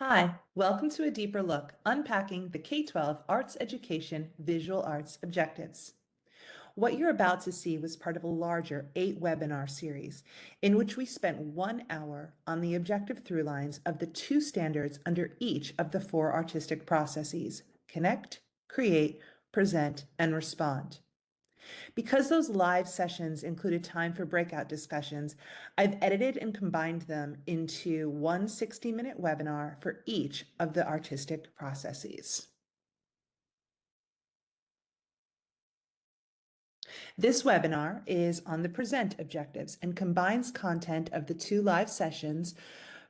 Hi, welcome to a deeper look, unpacking the K-12 arts education visual arts objectives. What you're about to see was part of a larger 8-webinar series in which we spent 1 hour on the objective through lines of the 2 standards under each of the 4 artistic processes: connect, create, present, and respond. Because those live sessions included time for breakout discussions, I've edited and combined them into one 60-minute webinar for each of the artistic processes. This webinar is on the present objectives and combines content of the 2 live sessions,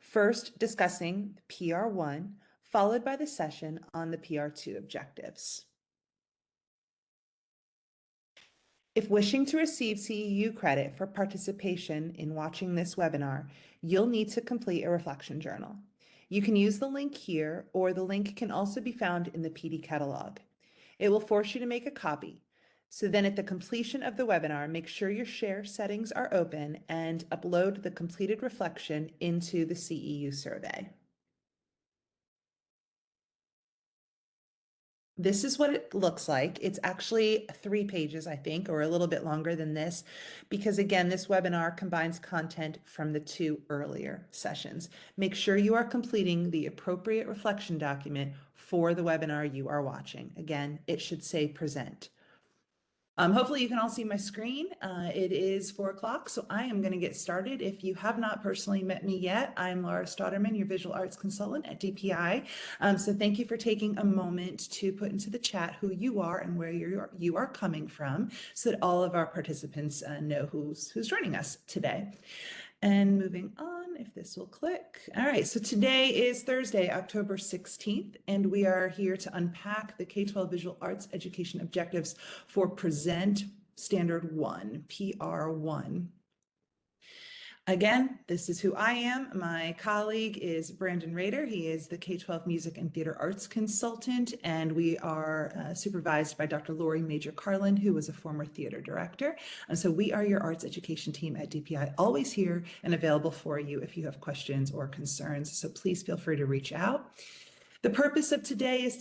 first discussing PR.1, followed by the session on the PR.2 objectives. If wishing to receive CEU credit for participation in watching this webinar, you'll need to complete a reflection journal. You can use the link here, or the link can also be found in the PD catalog. It will force you to make a copy. So then at the completion of the webinar, make sure your share settings are open and upload the completed reflection into the CEU survey. This is what it looks like. It's actually 3 pages, I think, or a little bit longer than this, because again, this webinar combines content from the 2 earlier sessions. Make sure you are completing the appropriate reflection document for the webinar you are watching. Again, it should say present. Hopefully you can all see my screen. It is 4 o'clock, so I am going to get started. If you have not personally met me yet, I'm Laura Stotterman, your visual arts consultant at DPI. So thank you for taking a moment to put into the chat who you are and where you are coming from, so that all of our participants know who's joining us today. And moving on, if this will click. All right, so today is Thursday, October 16th, and we are here to unpack the K-12 visual arts education objectives for Present Standard 1, PR1. Again, this is who I am. My colleague is Brandon Rader. He is the K-12 Music and Theater Arts Consultant, and we are supervised by Dr. Lori Major Carlin, who was a former theater director. And so we are your arts education team at DPI, always here and available for you if you have questions or concerns. So please feel free to reach out. The purpose of today is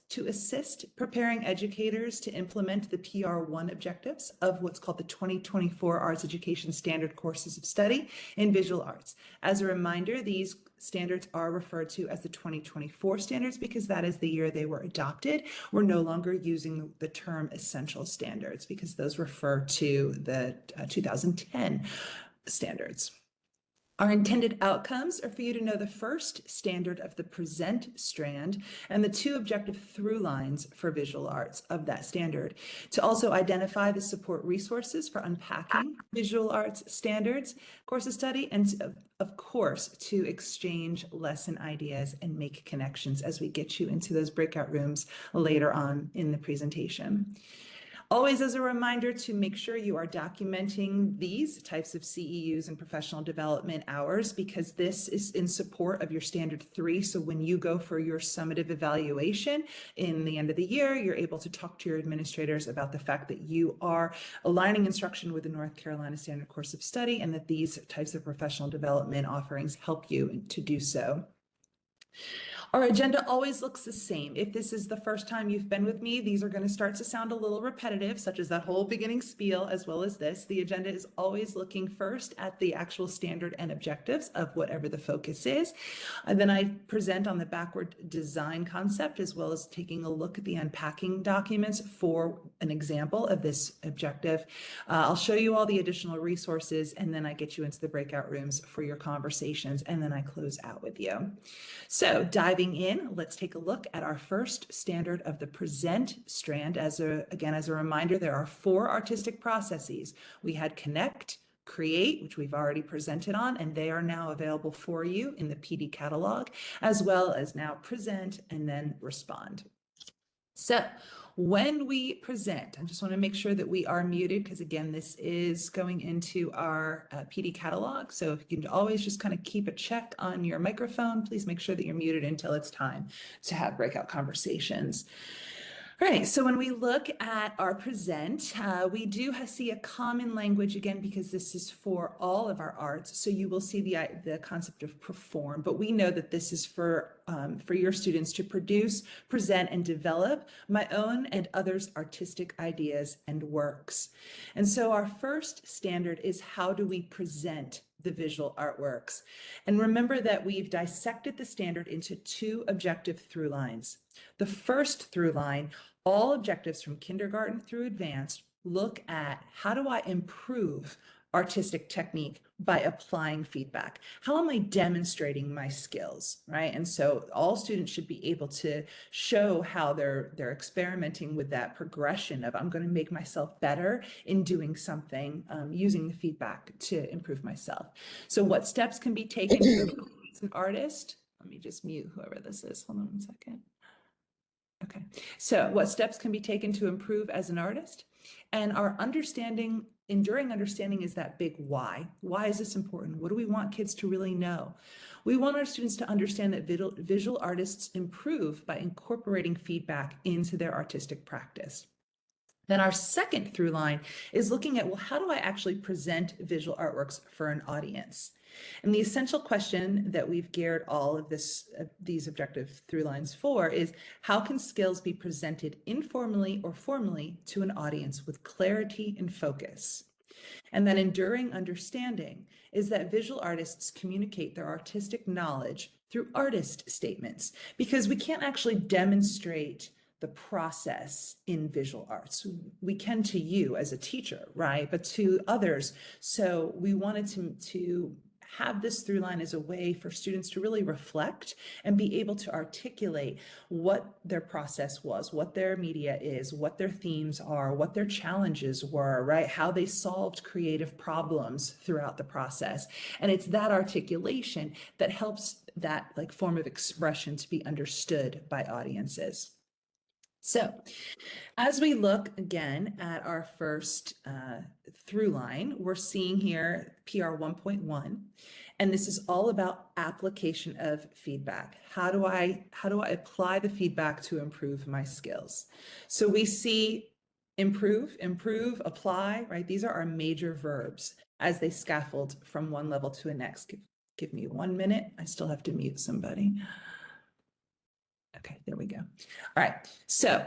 to assist preparing educators to implement the PR1 objectives of what's called the 2024 Arts Education Standard Courses of Study in Visual Arts. As a reminder, these standards are referred to as the 2024 standards because that is the year they were adopted. We're no longer using the term essential standards because those refer to the 2010 standards. Our intended outcomes are for you to know the first standard of the present strand and the 2 objective through lines for visual arts of that standard, to also identify the support resources for unpacking visual arts standards, course of study, and of course, to exchange lesson ideas and make connections as we get you into those breakout rooms later on in the presentation. Always as a reminder to make sure you are documenting these types of CEUs and professional development hours, because this is in support of your standard 3. So when you go for your summative evaluation in the end of the year, you're able to talk to your administrators about the fact that you are aligning instruction with the North Carolina Standard Course of Study and that these types of professional development offerings help you to do so. Our agenda always looks the same. If this is the first time you've been with me, these are going to start to sound a little repetitive, such as that whole beginning spiel, as well as this. The agenda is always looking first at the actual standard and objectives of whatever the focus is. And then I present on the backward design concept, as well as taking a look at the unpacking documents for an example of this objective. I'll show you all the additional resources, and then I get you into the breakout rooms for your conversations, and then I close out with you. So diving in, let's take a look at our first standard of the present strand. Again, as a reminder, there are 4 artistic processes. We had connect, create, which we've already presented on, and they are now available for you in the PD catalog, as well as now present and then respond. So when we present, I just want to make sure that we are muted because, again, this is going into our PD catalog. So if you can always just kind of keep a check on your microphone, please make sure that you're muted until it's time to have breakout conversations. Right, so when we look at our present, we do see a common language again because this is for all of our arts. So you will see the concept of perform, but we know that this is for your students to produce, present, and develop my own and others' artistic ideas and works. And so our first standard is how do we present the visual artworks? And remember that we've dissected the standard into two objective through lines. The first through line, all objectives from kindergarten through advanced look at how do I improve artistic technique by applying feedback? How am I demonstrating my skills, right? And so all students should be able to show how they're experimenting with that progression of I'm going to make myself better in doing something using the feedback to improve myself. So what steps can be taken to improve as an artist? Let me just mute whoever this is. Hold on one second. Okay, so what steps can be taken to improve as an artist? And our understanding, enduring understanding is that big why. Why is this important? What do we want kids to really know? We want our students to understand that visual artists improve by incorporating feedback into their artistic practice. Then our second through line is looking at, well, how do I actually present visual artworks for an audience? And the essential question that we've geared all of these objective through lines for is how can skills be presented informally or formally to an audience with clarity and focus? And then enduring understanding is that visual artists communicate their artistic knowledge through artist statements because we can't actually demonstrate the process in visual arts. We can to you as a teacher, right? But to others. So we wanted to have this through line as a way for students to really reflect and be able to articulate what their process was, what their media is, what their themes are, what their challenges were, right? How they solved creative problems throughout the process. And it's that articulation that helps that like form of expression to be understood by audiences. So as we look again at our first through line, we're seeing here PR 1.1, and this is all about application of feedback. How do I apply the feedback to improve my skills? So we see improve, apply, right? These are our major verbs as they scaffold from one level to the next. Give me 1 minute. I still have to mute somebody. Okay, there we go. All right, so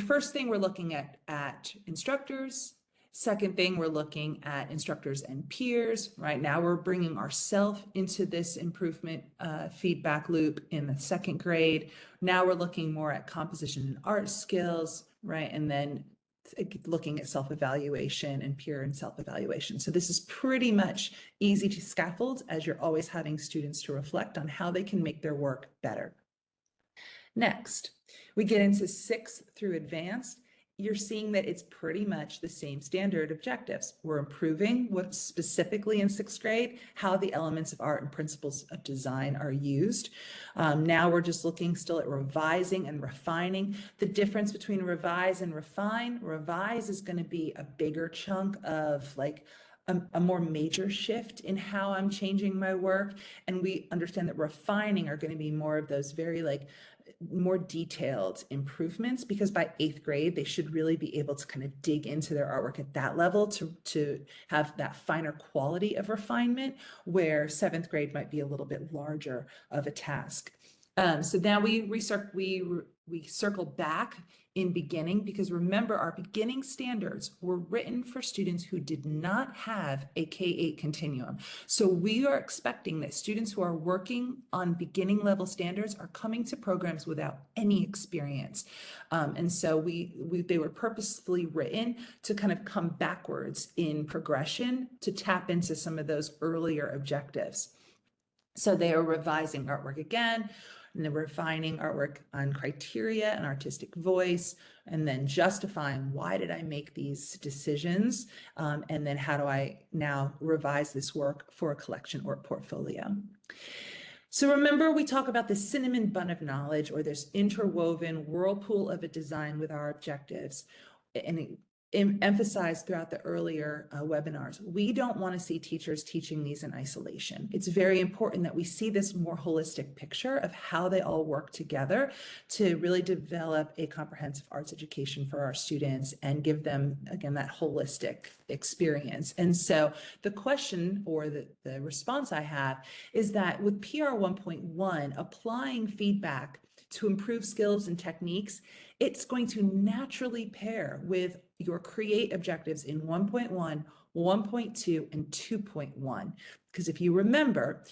first thing we're looking at instructors. Second thing, we're looking at instructors and peers. Right now, we're bringing ourselves into this improvement feedback loop in the second grade. Now we're looking more at composition and art skills, right? And then looking at self-evaluation and peer and self-evaluation. So this is pretty much easy to scaffold as you're always having students to reflect on how they can make their work better. Next, we get into 6th through advanced. You're seeing that it's pretty much the same standard objectives. We're improving what specifically in 6th grade, how the elements of art and principles of design are used. Now we're just looking still at revising and refining. The difference between revise and refine, revise is going to be a bigger chunk of like a more major shift in how I'm changing my work. And we understand that refining are going to be more of those very like more detailed improvements, because by 8th grade, they should really be able to kind of dig into their artwork at that level to have that finer quality of refinement, where 7th grade might be a little bit larger of a task. So now we circle back in beginning, because remember, our beginning standards were written for students who did not have a K-8 continuum. So we are expecting that students who are working on beginning level standards are coming to programs without any experience. And so they were purposefully written to kind of come backwards in progression to tap into some of those earlier objectives. So they are revising artwork again, and they're refining artwork on criteria and artistic voice, and then justifying why did I make these decisions, and then how do I now revise this work for a collection or portfolio. So remember, we talk about the cinnamon bun of knowledge, or this interwoven whirlpool of a design with our objectives. And emphasized throughout the earlier webinars, we don't want to see teachers teaching these in isolation. It's very important that we see this more holistic picture of how they all work together to really develop a comprehensive arts education for our students and give them, again, that holistic experience. And so the question or the response I have is that with PR 1.1, applying feedback to improve skills and techniques, it's going to naturally pair with your create objectives in 1.1, 1.2, and 2.1. Because if you remember,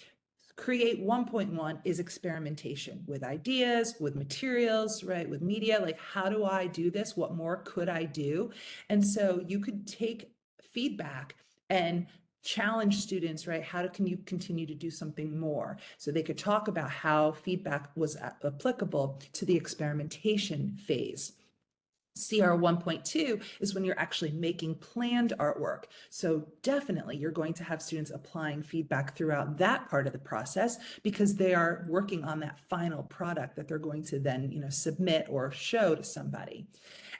create 1.1 is experimentation with ideas, with materials, right? With media, like how do I do this? What more could I do? And so you could take feedback and challenge students, right? How can you continue to do something more? So they could talk about how feedback was applicable to the experimentation phase. CR 1.2 is when you're actually making planned artwork. So definitely you're going to have students applying feedback throughout that part of the process because they are working on that final product that they're going to then, submit or show to somebody.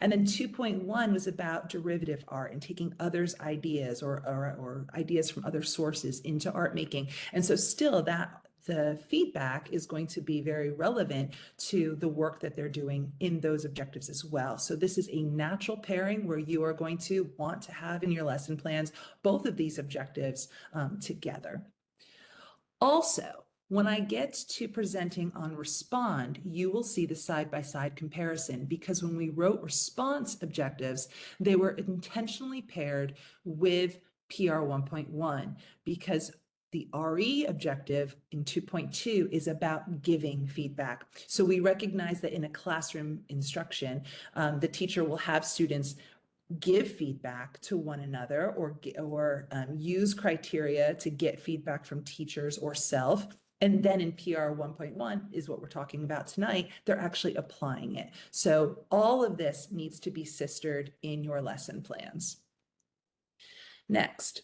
And then 2.1 was about derivative art and taking others' ideas or ideas from other sources into art making. And so still the feedback is going to be very relevant to the work that they're doing in those objectives as well. So this is a natural pairing where you are going to want to have in your lesson plans both of these objectives together. Also, when I get to presenting on Respond, you will see the side-by-side comparison because when we wrote response objectives, they were intentionally paired with PR 1.1 because the RE objective in 2.2 is about giving feedback. So we recognize that in a classroom instruction, the teacher will have students give feedback to one another or use criteria to get feedback from teachers or self. And then in PR 1.1 is what we're talking about tonight, they're actually applying it. So all of this needs to be sistered in your lesson plans. Next.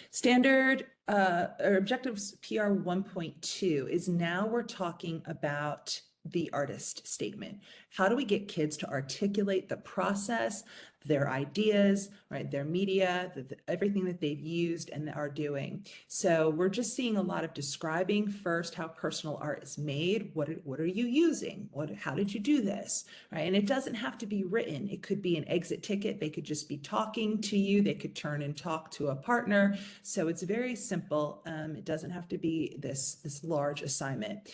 Standard or objectives PR 1.2 is now we're talking about the artist statement. How do we get kids to articulate the process, their ideas, right, their media, everything that they've used and are doing? So we're just seeing a lot of describing first how personal art is made. What are you using? How did you do this? Right, and it doesn't have to be written. It could be an exit ticket. They could just be talking to you. They could turn and talk to a partner. So it's very simple. It doesn't have to be this large assignment.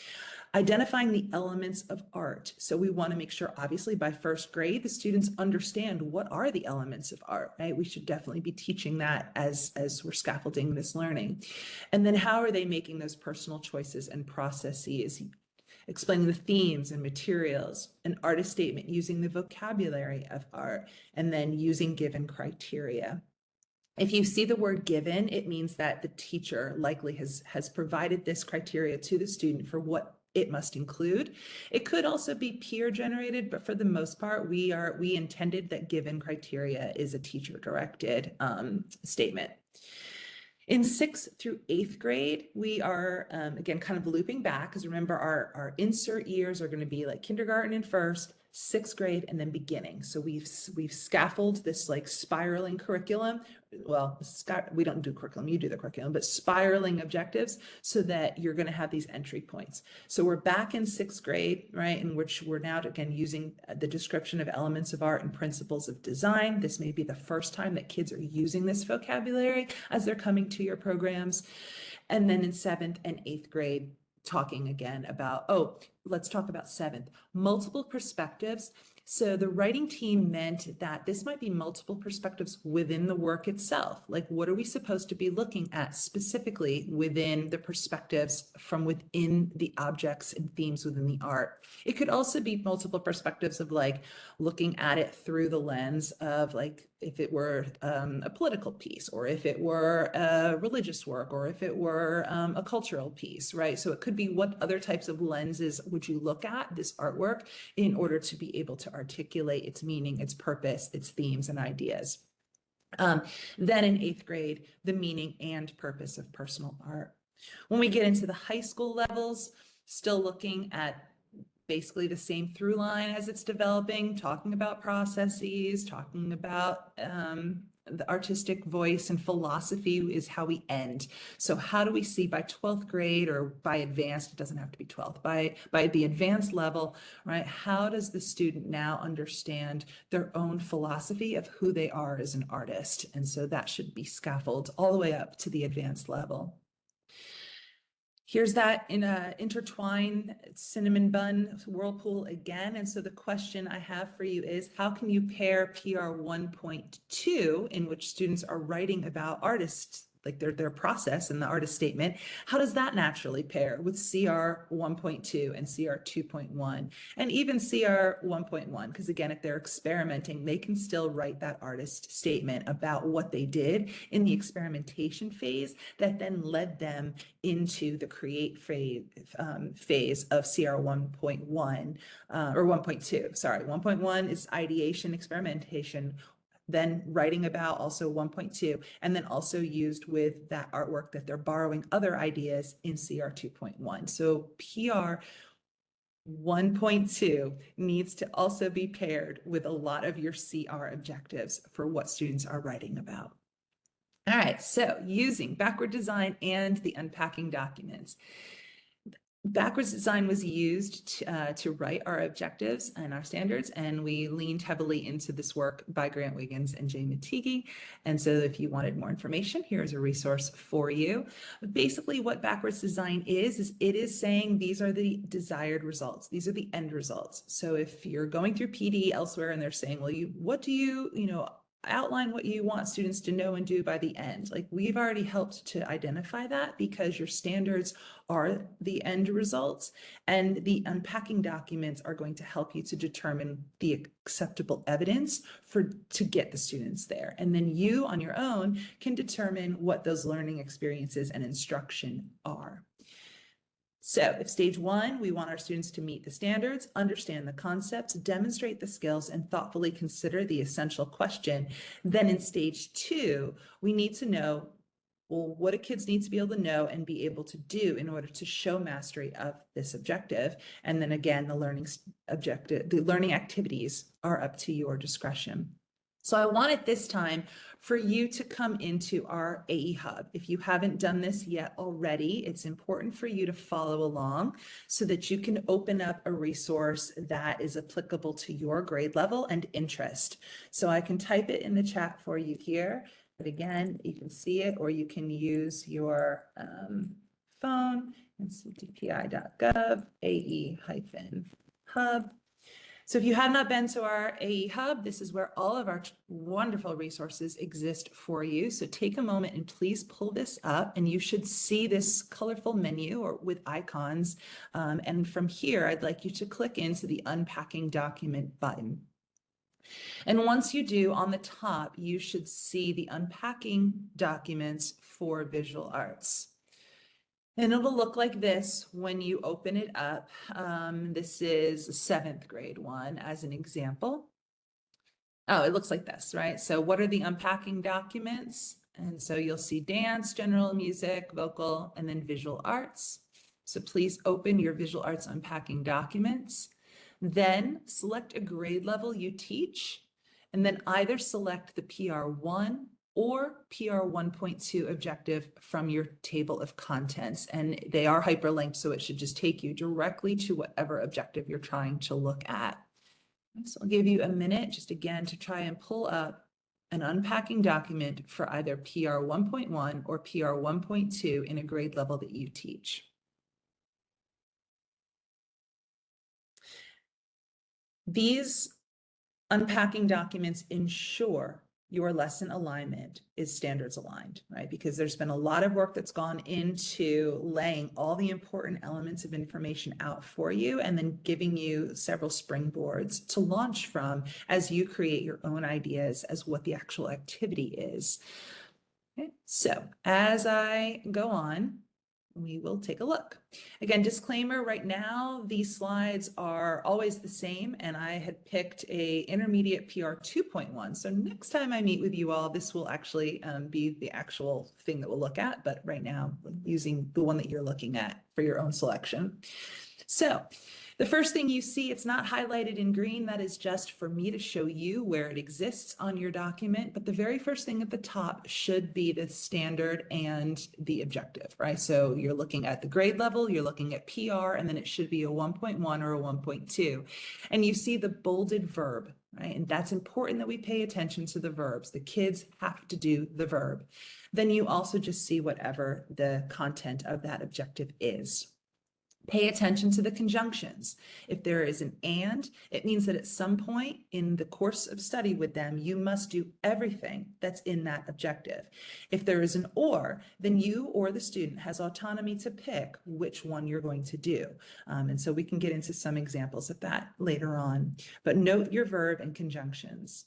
Identifying the elements of art. So we want to make sure, obviously, by first grade, the students understand what are the elements of art, right? We should definitely be teaching that as we're scaffolding this learning. And then how are they making those personal choices and processes? Explaining the themes and materials, an artist statement using the vocabulary of art, and then using given criteria. If you see the word given, it means that the teacher likely has provided this criteria to the student for what it must include. It could also be peer generated, but for the most part, we intended that given criteria is a teacher directed statement. In 6th through 8th grade, we are, again, kind of looping back because remember our insert years are going to be like kindergarten and first, 6th grade, and then beginning. So we've scaffolded this like spiraling curriculum. Well, we don't do curriculum, you do the curriculum, but spiraling objectives so that you're going to have these entry points. So we're back in 6th grade, right, in which we're now, again, using the description of elements of art and principles of design. This may be the first time that kids are using this vocabulary as they're coming to your programs. And then in 7th and 8th grade, talking again about, let's talk about 7th, multiple perspectives. So the writing team meant that this might be multiple perspectives within the work itself. Like, what are we supposed to be looking at specifically within the perspectives from within the objects and themes within the art? It could also be multiple perspectives of like looking at it through the lens of like, if it were a political piece, or if it were a religious work, or if it were a cultural piece, right? So it could be what other types of lenses would you look at this artwork in order to be able to articulate its meaning, its purpose, its themes and ideas. Then in 8th grade, the meaning and purpose of personal art. When we get into the high school levels, still looking at basically the same through line as it's developing, talking about processes, talking about the artistic voice, and philosophy is how we end. So how do we see by 12th grade, or by advanced, it doesn't have to be 12th, by the advanced level, right? How does the student now understand their own philosophy of who they are as an artist? And so that should be scaffolded all the way up to the advanced level. Here's that in a intertwine cinnamon bun whirlpool again. And so the question I have for you is, how can you pair PR 1.2, in which students are writing about artists, like their process and the artist statement? How does that naturally pair with CR 1.2 and CR 2.1 and even CR 1.1? Because again, if they're experimenting, they can still write that artist statement about what they did in the experimentation phase that then led them into the create phase of CR 1.1 or 1.2. Sorry, 1.1 is ideation, experimentation, then writing about also 1.2, and then also used with that artwork that they're borrowing other ideas in CR 2.1. So PR 1.2 needs to also be paired with a lot of your CR objectives for what students are writing about. All right, so using backward design and the unpacking documents. Backwards design was used to write our objectives and our standards, and we leaned heavily into this work by Grant Wiggins and Jay Matigi. And so if you wanted more information, here's a resource for you. But basically what backwards design is it is saying these are the desired results. These are the end results. So if you're going through PD elsewhere and they're saying, well, what do you outline what you want students to know and do by the end. Like, we've already helped to identify that, because your standards are the end results, and the unpacking documents are going to help you to determine the acceptable evidence to get the students there. And then you on your own can determine what those learning experiences and instruction are. So if stage 1, we want our students to meet the standards, understand the concepts, demonstrate the skills, and thoughtfully consider the essential question, then in stage 2, we need to know, well, what do kids need to be able to know and be able to do in order to show mastery of this objective? And then again, the learning activities are up to your discretion. So I wanted this time for you to come into our AE Hub. If you haven't done this yet already, it's important for you to follow along so that you can open up a resource that is applicable to your grade level and interest. So I can type it in the chat for you here, but again, you can see it, or you can use your phone, nctpi.gov, AE-hub. So if you have not been to our AE Hub, this is where all of our wonderful resources exist for you. So take a moment and please pull this up, and you should see this colorful menu or with icons. And from here, I'd like you to click into the Unpacking Document button. And once you do, on the top, you should see the Unpacking Documents for Visual Arts. And it'll look like this when you open it up. This is 7th grade one as an example. Oh, it looks like this, right? So what are the unpacking documents? And so you'll see dance, general music, vocal, and then visual arts. So please open your visual arts unpacking documents. Then select a grade level you teach, and then either select the PR1 or PR 1.2 objective from your table of contents. And they are hyperlinked, so it should just take you directly to whatever objective you're trying to look at. So I'll give you a minute just again to try and pull up an unpacking document for either PR 1.1 or PR 1.2 in a grade level that you teach. These unpacking documents ensure your lesson alignment is standards aligned, right? Because there's been a lot of work that's gone into laying all the important elements of information out for you and then giving you several springboards to launch from as you create your own ideas as what the actual activity is. Okay, so as I go on, we will take a look. Again, disclaimer, right now, these slides are always the same, and I had picked a intermediate PR 2.1. So next time I meet with you all, this will actually be the actual thing that we'll look at, but right now, using the one that you're looking at. for your own selection. So the first thing you see, it's not highlighted in green. That is just for me to show you where it exists on your document. But the very first thing at the top should be the standard and the objective, right? So you're looking at the grade level, you're looking at PR, and then it should be a 1.1 or a 1.2. And you see the bolded verb, right? And that's important that we pay attention to the verbs. The kids have to do the verb. Then you also just see whatever the content of that objective is. Pay attention to the conjunctions. If there is an and, it means that at some point in the course of study with them, you must do everything that's in that objective. If there is an or, then you or the student has autonomy to pick which one you're going to do. And so we can get into some examples of that later on. But note your verb and conjunctions.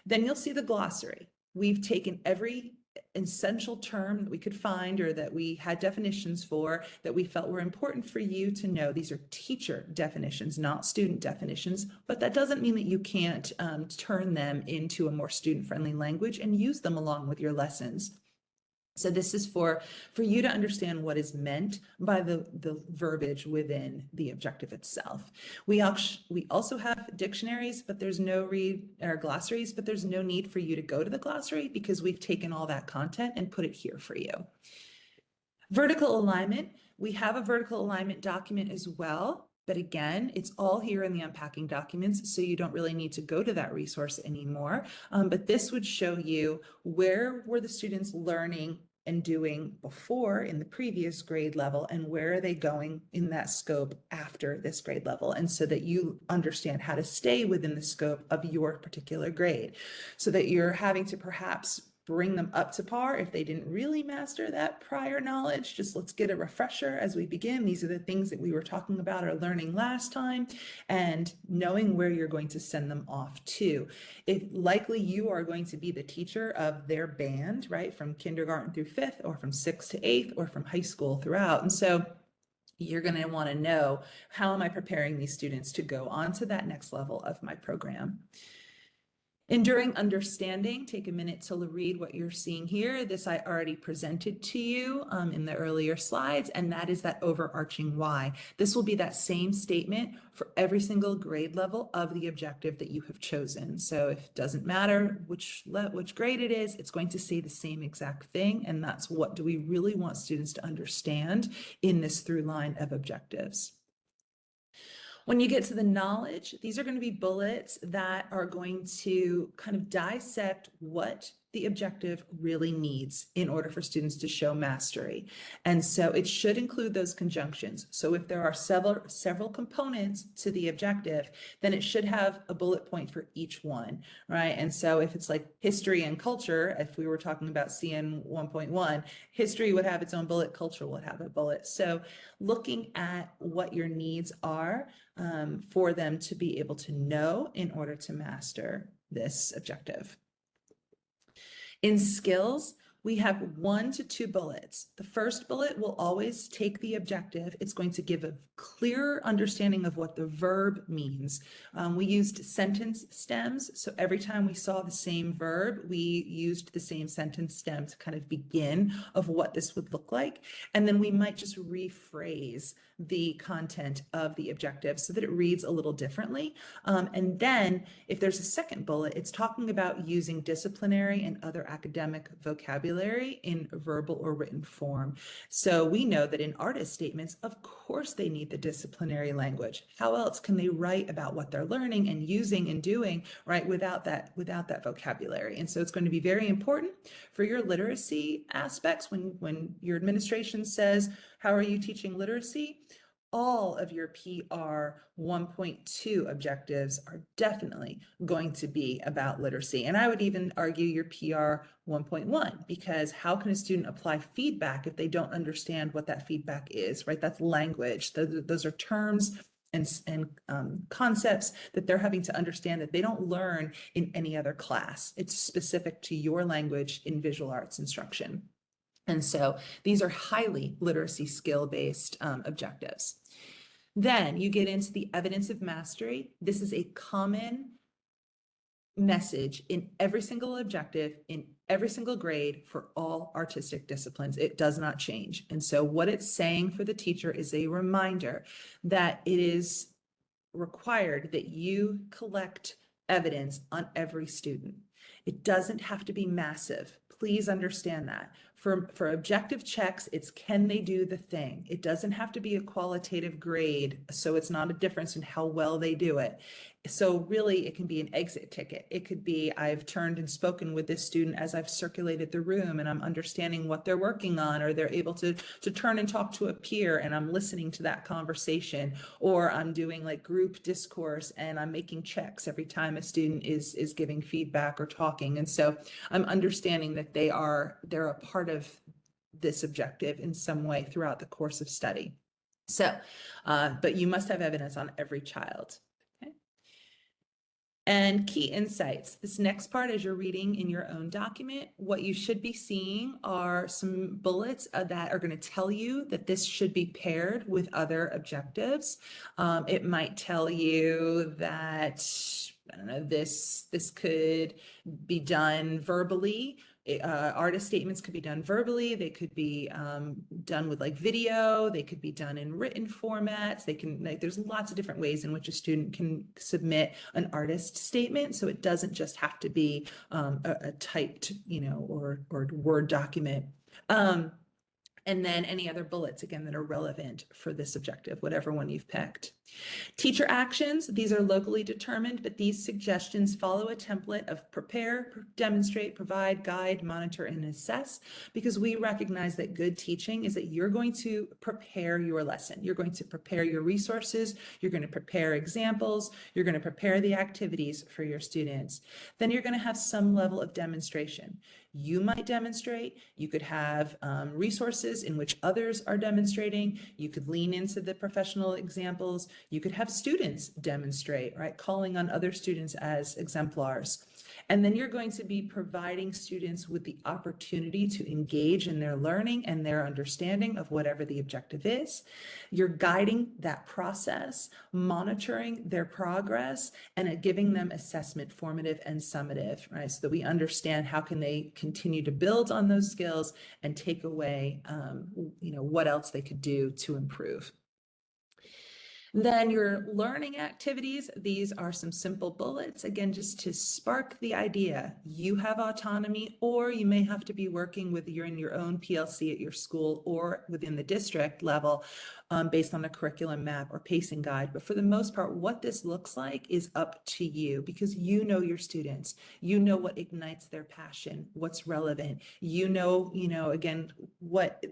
Then you'll see the glossary. We've taken every essential term that we could find or that we had definitions for that we felt were important for you to know. These are teacher definitions, not student definitions, but that doesn't mean that you can't turn them into a more student-friendly language and use them along with your lessons. So this is for you to understand what is meant by the verbiage within the objective itself. We also have dictionaries, but there's no glossaries, but there's no need for you to go to the glossary because we've taken all that content and put it here for you. Vertical alignment, we have a vertical alignment document as well. But again, it's all here in the unpacking documents, so you don't really need to go to that resource anymore. But this would show you where were the students learning and doing before in the previous grade level, and where are they going in that scope after this grade level, and so that you understand how to stay within the scope of your particular grade, so that you're having to perhaps bring them up to par if they didn't really master that prior knowledge. Just let's get a refresher as we begin. These are the things that we were talking about or learning last time, and knowing where you're going to send them off to. If likely you are going to be the teacher of their band, right, from kindergarten through 5th, or from 6th to 8th, or from high school throughout. And so you're going to want to know, how am I preparing these students to go on to that next level of my program? Enduring understanding, take a minute to read what you're seeing here. This I already presented to you in the earlier slides, and that is that overarching why. This will be that same statement for every single grade level of the objective that you have chosen. So if it doesn't matter which grade it is, it's going to say the same exact thing, and that's what do we really want students to understand in this through line of objectives. When you get to the knowledge, these are going to be bullets that are going to kind of dissect what the objective really needs in order for students to show mastery. And so it should include those conjunctions. So if there are several components to the objective, then it should have a bullet point for each one, right? And so if it's like history and culture, if we were talking about CN 1.1, history would have its own bullet, culture would have a bullet. So looking at what your needs are for them to be able to know in order to master this objective. In skills, we have 1 to 2 bullets. The first bullet will always take the objective. It's going to give a clearer understanding of what the verb means. We used sentence stems. So every time we saw the same verb, we used the same sentence stem to kind of begin of what this would look like. And then we might just rephrase the content of the objective so that it reads a little differently. And then if there's a second bullet, it's talking about using disciplinary and other academic vocabulary in verbal or written form. So we know that in artist statements, of course they need the disciplinary language. How else can they write about what they're learning and using and doing, right, without that vocabulary? And so it's going to be very important for your literacy aspects when your administration says, how are you teaching literacy? All of your PR 1.2 objectives are definitely going to be about literacy. And I would even argue your PR 1.1, because how can a student apply feedback if they don't understand what that feedback is, right? That's language. Those are terms and concepts that they're having to understand that they don't learn in any other class. It's specific to your language in visual arts instruction. And so these are highly literacy skill-based objectives. Then you get into the evidence of mastery. This is a common message in every single objective, in every single grade for all artistic disciplines. It does not change. And so what it's saying for the teacher is a reminder that it is required that you collect evidence on every student. It doesn't have to be massive. Please understand that. For objective checks, it's can they do the thing? It doesn't have to be a qualitative grade, so it's not a difference in how well they do it. So really, it can be an exit ticket. It could be I've turned and spoken with this student as I've circulated the room and I'm understanding what they're working on, or they're able to turn and talk to a peer and I'm listening to that conversation, or I'm doing like group discourse and I'm making checks every time a student is giving feedback or talking. And so I'm understanding that they're a part of this objective in some way throughout the course of study. So, but you must have evidence on every child. Okay. And key insights. This next part, as you're reading in your own document, what you should be seeing are some bullets that are going to tell you that this should be paired with other objectives. It might tell you that, I don't know, this could be done verbally. Artist statements could be done verbally. They could be done with like video. They could be done in written formats. They can, like, there's lots of different ways in which a student can submit an artist statement. So it doesn't just have to be a typed, or Word document. And then any other bullets, again, that are relevant for this objective, whatever one you've picked. Teacher actions, these are locally determined, but these suggestions follow a template of prepare, demonstrate, provide, guide, monitor, and assess, because we recognize that good teaching is that you're going to prepare your lesson. You're going to prepare your resources. You're going to prepare examples. You're going to prepare the activities for your students. Then you're going to have some level of demonstration. You might demonstrate. You could have resources in which others are demonstrating. You could lean into the professional examples. You could have students demonstrate, right? Calling on other students as exemplars. And then you're going to be providing students with the opportunity to engage in their learning and their understanding of whatever the objective is. You're guiding that process, monitoring their progress, and giving them assessment, formative and summative, right? So that we understand how can they continue to build on those skills and take away, what else they could do to improve. Then your learning activities, these are some simple bullets, again, just to spark the idea. You have autonomy, or you may have to be working with in your own PLC at your school or within the district level based on a curriculum map or pacing guide. But for the most part, what this looks like is up to you, because you know your students, you know what ignites their passion, what's relevant, again, what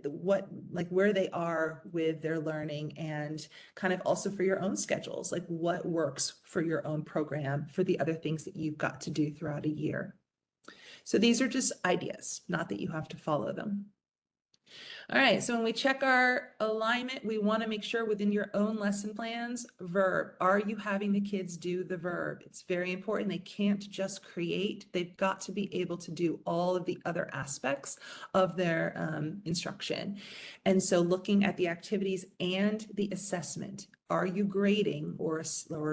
like where they are with their learning, and kind of also for your own schedules, like what works for your own program for the other things that you've got to do throughout a year. So these are just ideas, not that you have to follow them. All right, so when we check our alignment, we want to make sure within your own lesson plans, verb, are you having the kids do the verb? It's very important. They can't just create. They've got to be able to do all of the other aspects of their instruction. And so looking at the activities and the assessment, are you grading or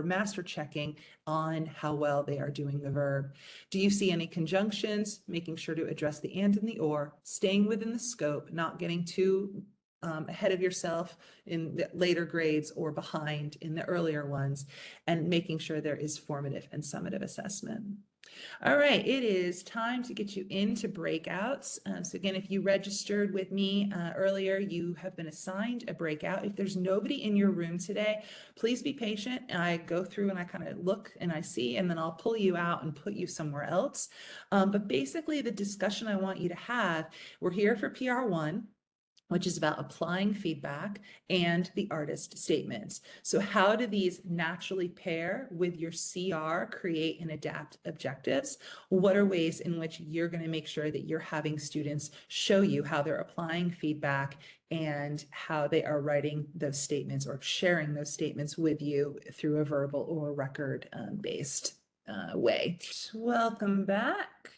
master checking on how well they are doing the verb? Do you see any conjunctions? Making sure to address the and and the or, staying within the scope, not getting too ahead of yourself in the later grades or behind in the earlier ones, and making sure there is formative and summative assessment. All right, it is time to get you into breakouts. So again, if you registered with me earlier, you have been assigned a breakout. If there's nobody in your room today, please be patient. I go through and I kind of look and I see, and then I'll pull you out and put you somewhere else. But basically the discussion I want you to have, we're here for PR.1, which is about applying feedback and the artist statements. So how do these naturally pair with your CR, create and adapt objectives? What are ways in which you're going to make sure that you're having students show you how they're applying feedback and how they are writing those statements or sharing those statements with you through a verbal or record based way? Welcome back.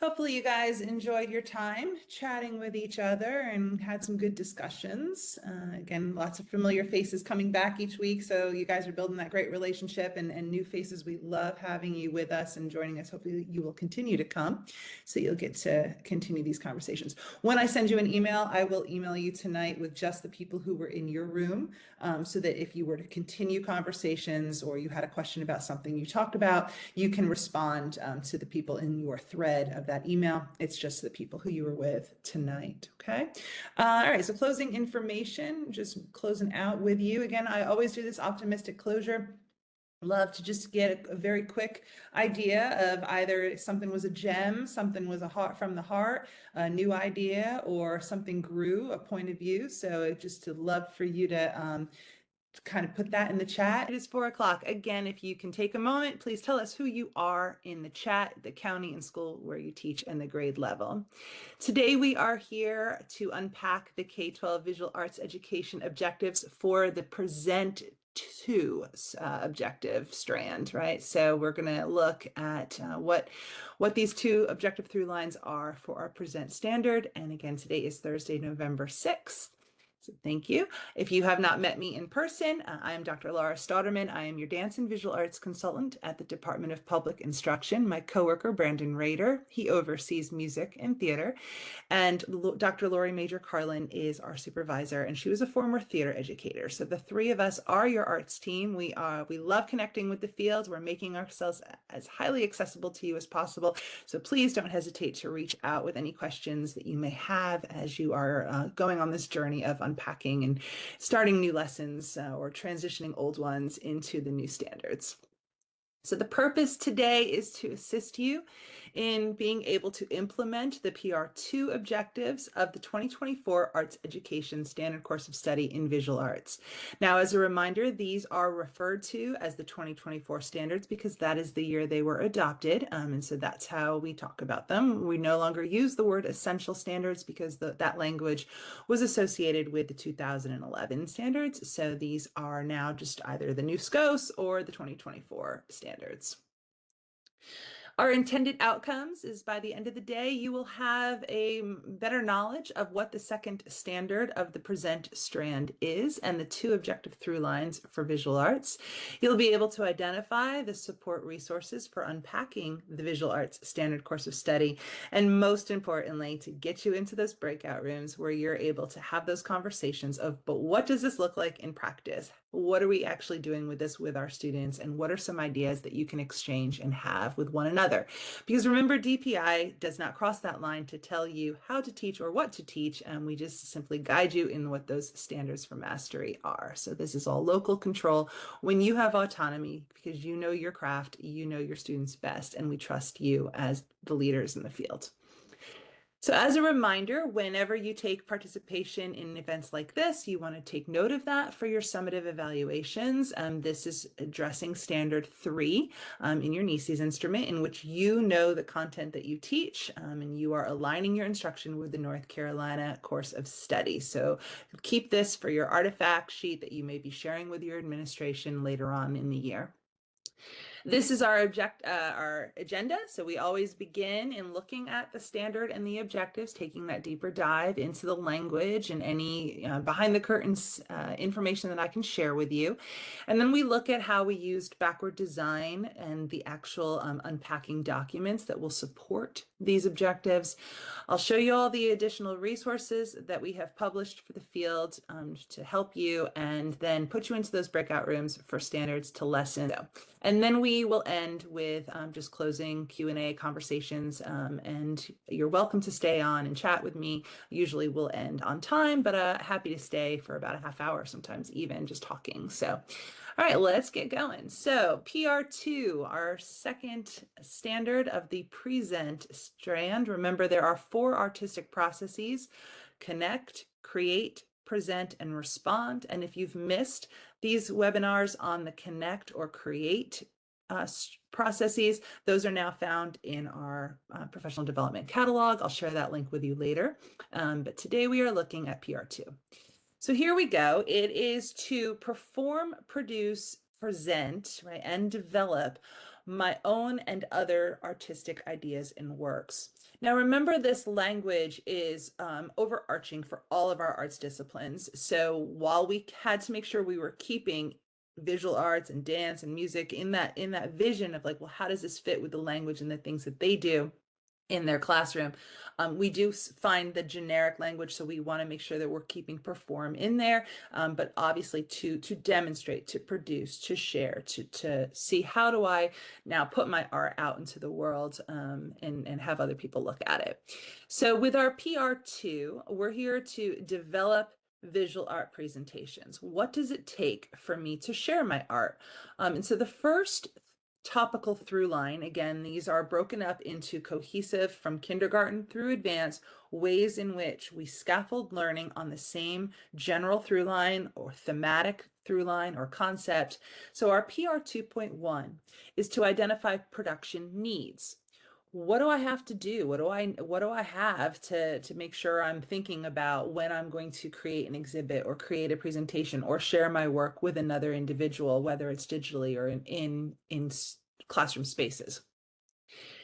Hopefully you guys enjoyed your time chatting with each other and had some good discussions. Again, lots of familiar faces coming back each week. So you guys are building that great relationship and new faces. We love having you with us and joining us. Hopefully you will continue to come so you'll get to continue these conversations. When I send you an email, I will email you tonight with just the people who were in your room, so that if you were to continue conversations or you had a question about something you talked about, you can respond to the people in your thread of that email. It's just the people who you were with tonight. Okay. All right. So closing information, just closing out with you. Again, I always do this optimistic closure. Love to just get a very quick idea of either something was a gem, something was a heart from the heart, a new idea, or something grew, a point of view. So just to love for you to kind of put that in the chat. It is 4 o'clock. Again, if you can take a moment, please tell us who you are in the chat, the county and school where you teach, and the grade level. Today, we are here to unpack the K-12 visual arts education objectives for the present two objective strand, right? So we're going to look at what these two objective through lines are for our present standard. And again, today is Thursday, November 6th. So thank you. If you have not met me in person, I am Dr. Laura Stauderman. I am your dance and visual arts consultant at the Department of Public Instruction. My coworker, Brandon Rader, he oversees music and theater. And Dr. Lori Major Carlin is our supervisor, and she was a former theater educator. So the three of us are your arts team. We love connecting with the field. We're making ourselves as highly accessible to you as possible. So please don't hesitate to reach out with any questions that you may have as you are going on this journey of unpacking and starting new lessons or transitioning old ones into the new standards. So the purpose today is to assist you in being able to implement the PR.2 objectives of the 2024 Arts Education Standard Course of Study in Visual Arts. Now, as a reminder, these are referred to as the 2024 standards because that is the year they were adopted. And so that's how we talk about them. We no longer use the word essential standards because that language was associated with the 2011 standards. So these are now just either the new SCOS or the 2024 standards. Our intended outcomes is by the end of the day, you will have a better knowledge of what the second standard of the present strand is and the two objective through lines for visual arts. You'll be able to identify the support resources for unpacking the visual arts standard course of study, and most importantly, to get you into those breakout rooms where you're able to have those conversations of, but what does this look like in practice? What are we actually doing with this with our students? And what are some ideas that you can exchange and have with one another? Because remember, DPI does not cross that line to tell you how to teach or what to teach. And we just simply guide you in what those standards for mastery are. So this is all local control when you have autonomy because you know your craft, you know your students best, and we trust you as the leaders in the field. So as a reminder, whenever you take participation in events like this, you want to take note of that for your summative evaluations. This is addressing standard 3 in your NESES instrument, in which you know the content that you teach, and you are aligning your instruction with the North Carolina course of study. So keep this for your artifact sheet that you may be sharing with your administration later on in the year. This is our agenda. So we always begin in looking at the standard and the objectives, taking that deeper dive into the language and any behind the curtains information that I can share with you. And then we look at how we used backward design and the actual unpacking documents that will support these objectives. I'll show you all the additional resources that we have published for the field to help you, and then put you into those breakout rooms for standards to lesson. And then we will end with just closing Q&A conversations, and you're welcome to stay on and chat with me. Usually we'll end on time, but happy to stay for about a half hour, sometimes even just talking. So, all right, let's get going. So PR2, our second standard of the present strand. Remember, there are 4 artistic processes: connect, create, present, and respond. And if you've missed these webinars on the connect or create processes, those are now found in our professional development catalog. I'll share that link with you later. But today we are looking at PR2. So here we go. It is to perform, produce, present, right, and develop my own and other artistic ideas and works. Now, remember, this language is overarching for all of our arts disciplines. So while we had to make sure we were keeping visual arts and dance and music in that vision of like, well, how does this fit with the language and the things that they do in their classroom? We do find the generic language, so we want to make sure that we're keeping perform in there, but obviously to demonstrate, to produce, to share, to see how do I now put my art out into the world, and have other people look at it. So with our PR2, we're here to develop visual art presentations. What does it take for me to share my art? And so the first topical through line, again, these are broken up into cohesive from kindergarten through advanced ways in which we scaffold learning on the same general through line or thematic through line or concept. So our PR 2.1 is to identify production needs. What do I have to do? What do I have to make sure I'm thinking about when I'm going to create an exhibit or create a presentation or share my work with another individual, whether it's digitally or in classroom spaces?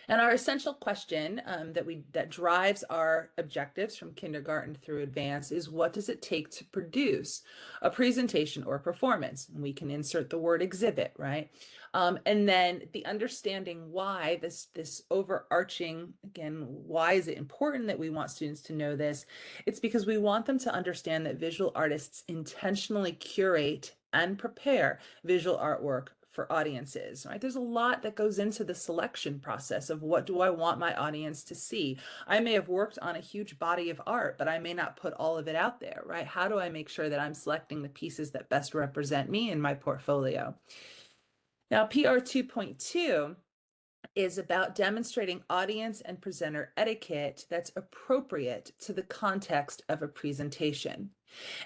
And our essential question, that drives our objectives from kindergarten through advanced is, what does it take to produce a presentation or performance? And we can insert the word exhibit, right? And then the understanding why this overarching, again, why is it important that we want students to know this? It's because we want them to understand that visual artists intentionally curate and prepare visual artwork for audiences, right? There's a lot that goes into the selection process of what do I want my audience to see. I may have worked on a huge body of art, but I may not put all of it out there, right? How do I make sure that I'm selecting the pieces that best represent me in my portfolio? Now, PR 2.2 is about demonstrating audience and presenter etiquette that's appropriate to the context of a presentation.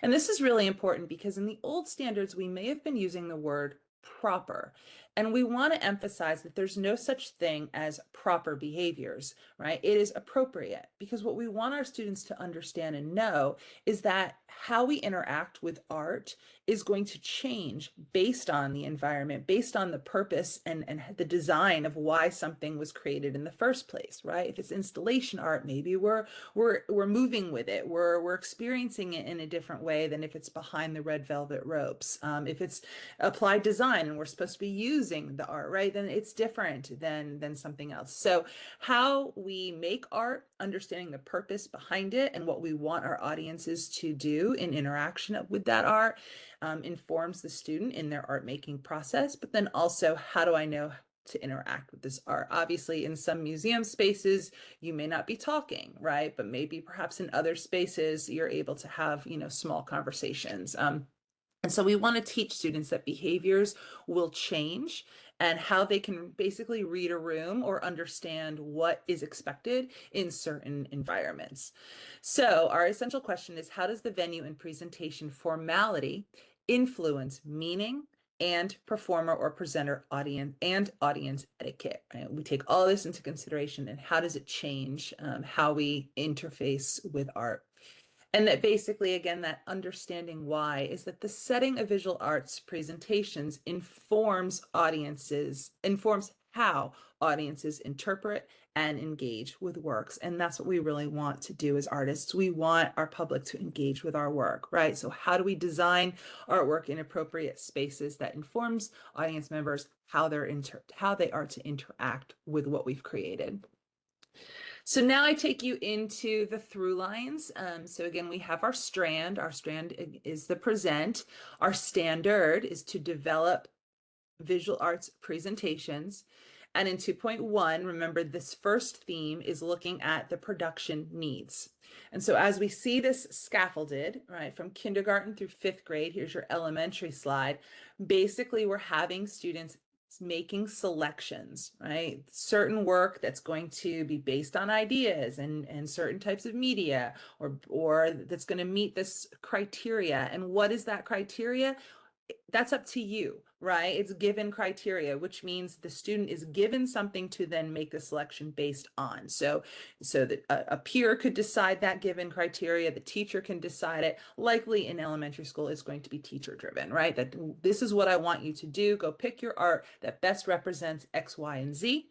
And this is really important because in the old standards, we may have been using the word proper. And we want to emphasize that there's no such thing as proper behaviors, right? It is appropriate, because what we want our students to understand and know is that how we interact with art is going to change based on the environment, based on the purpose and the design of why something was created in the first place, right? If it's installation art, maybe we're moving with it, we're experiencing it in a different way than if it's behind the red velvet ropes. If it's applied design and we're supposed to be using the art, right, then it's different than something else. So how we make art, understanding the purpose behind it and what we want our audiences to do in interaction with that art, informs the student in their art making process. But then also, how do I know to interact with this art? Obviously, in some museum spaces, you may not be talking, right? But maybe perhaps in other spaces, you're able to have, small conversations. And so we want to teach students that behaviors will change and how they can basically read a room or understand what is expected in certain environments. So our essential question is, how does the venue and presentation formality influence meaning and performer or presenter audience etiquette? Right? We take all this into consideration, and how does it change how we interface with art? And that basically, again, that understanding why is that the setting of visual arts presentations informs how audiences interpret and engage with works. And that's what we really want to do as artists. We want our public to engage with our work, right? So how do we design artwork in appropriate spaces that informs audience members how they are to interact with what we've created? So now I take you into the through lines. So again, we have our strand. Our strand is the present. Our standard is to develop visual arts presentations. And in 2.1, remember, this first theme is looking at the production needs. And so as we see this scaffolded, right, from kindergarten through fifth grade, here's your elementary slide. Basically, we're having students making selections, right? Certain work that's going to be based on ideas and certain types of media, or that's going to meet this criteria. And what is that criteria? that's up to you, right? It's given criteria, which means the student is given something to then make the selection based on. So that a peer could decide that given criteria, the teacher can decide it. Likely in elementary school, it's going to be teacher driven, right? That this is what I want you to do. Go pick your art that best represents X, Y, and Z.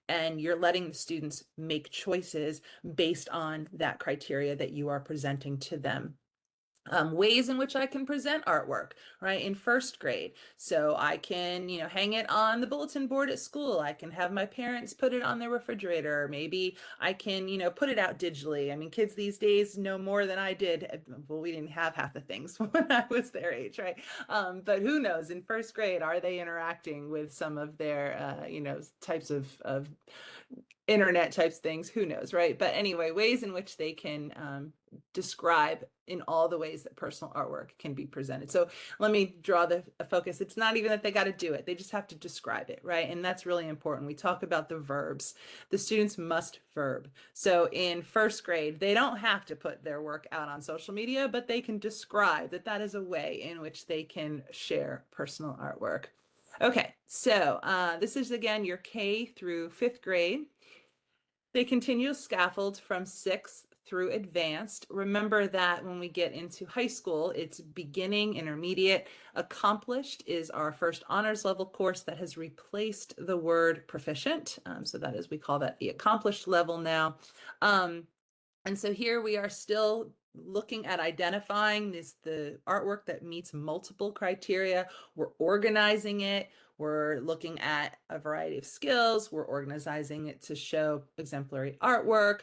And you're letting the students make choices based on that criteria that you are presenting to them. Ways in which I can present artwork, right, in first grade. So I can, hang it on the bulletin board at school. I can have my parents put it on their refrigerator. Maybe I can, put it out digitally. I mean, kids these days know more than I did. Well, we didn't have half the things when I was their age, right? But who knows, in first grade, are they interacting with some of their, types of internet types things? Who knows, right? But anyway, ways in which they can describe in all the ways that personal artwork can be presented. So let me draw the focus. It's not even that they got to do it. They just have to describe it, right? And that's really important. We talk about the verbs. The students must verb. So in first grade, they don't have to put their work out on social media, but they can describe that that is a way in which they can share personal artwork. Okay, so this is again your K through fifth grade. They continue scaffold from sixth through advanced. Remember that when we get into high school, it's beginning, intermediate. Accomplished is our first honors level course that has replaced the word proficient. So that is, we call that the accomplished level now. And so here we are still looking at identifying the artwork that meets multiple criteria. We're organizing it. We're looking at a variety of skills. We're organizing it to show exemplary artwork.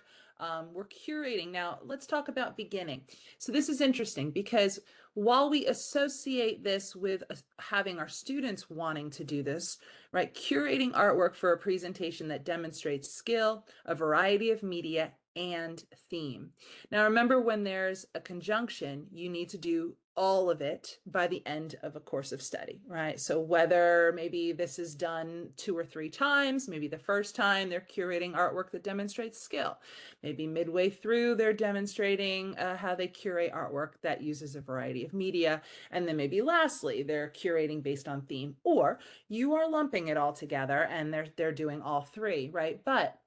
We're curating. Now, let's talk about beginning. So this is interesting because while we associate this with having our students wanting to do this, right, curating artwork for a presentation that demonstrates skill, a variety of media, and theme. Now, remember, when there's a conjunction, you need to do all of it by the end of a course of study, right? So whether maybe this is done 2 or 3 times, maybe the first time they're curating artwork that demonstrates skill. Maybe midway through, they're demonstrating how they curate artwork that uses a variety of media. And then maybe lastly, they're curating based on theme, or you are lumping it all together and they're doing all 3, right? But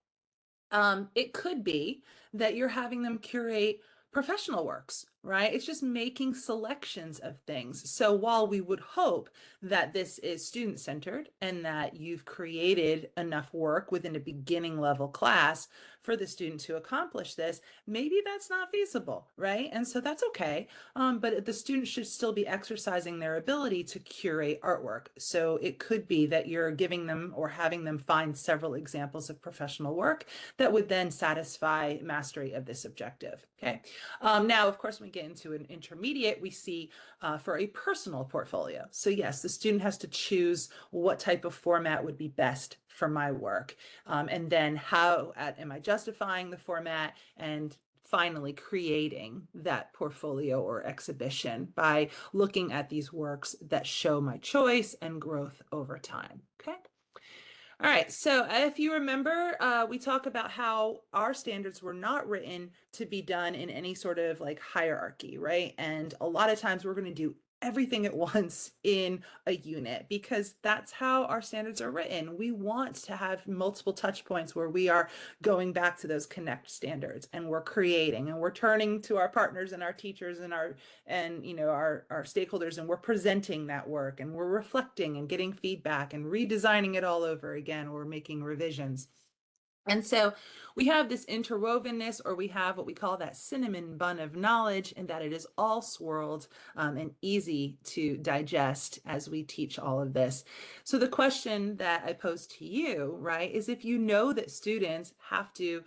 it could be that you're having them curate professional works, right? It's just making selections of things. So while we would hope that this is student-centered and that you've created enough work within a beginning level class for the student to accomplish this, maybe that's not feasible, right? And so that's okay. But the student should still be exercising their ability to curate artwork. So it could be that you're giving them or having them find several examples of professional work that would then satisfy mastery of this objective. Okay. Now, of course, when we get into an intermediate, we see for a personal portfolio. So yes, the student has to choose what type of format would be best for my work. And then how am I justifying the format, and finally creating that portfolio or exhibition by looking at these works that show my choice and growth over time. Okay. All right, so if you remember, we talk about how our standards were not written to be done in any sort of like hierarchy, right? And a lot of times we're going to do everything at once in a unit because that's how our standards are written. We want to have multiple touch points where we are going back to those connect standards and we're creating and we're turning to our partners and our teachers and our stakeholders, and we're presenting that work and we're reflecting and getting feedback and redesigning it all over again. We're making revisions. And so we have this interwovenness, or we have what we call that cinnamon bun of knowledge, and that it is all swirled and easy to digest as we teach all of this. So the question that I pose to you, right, is if you know that students have to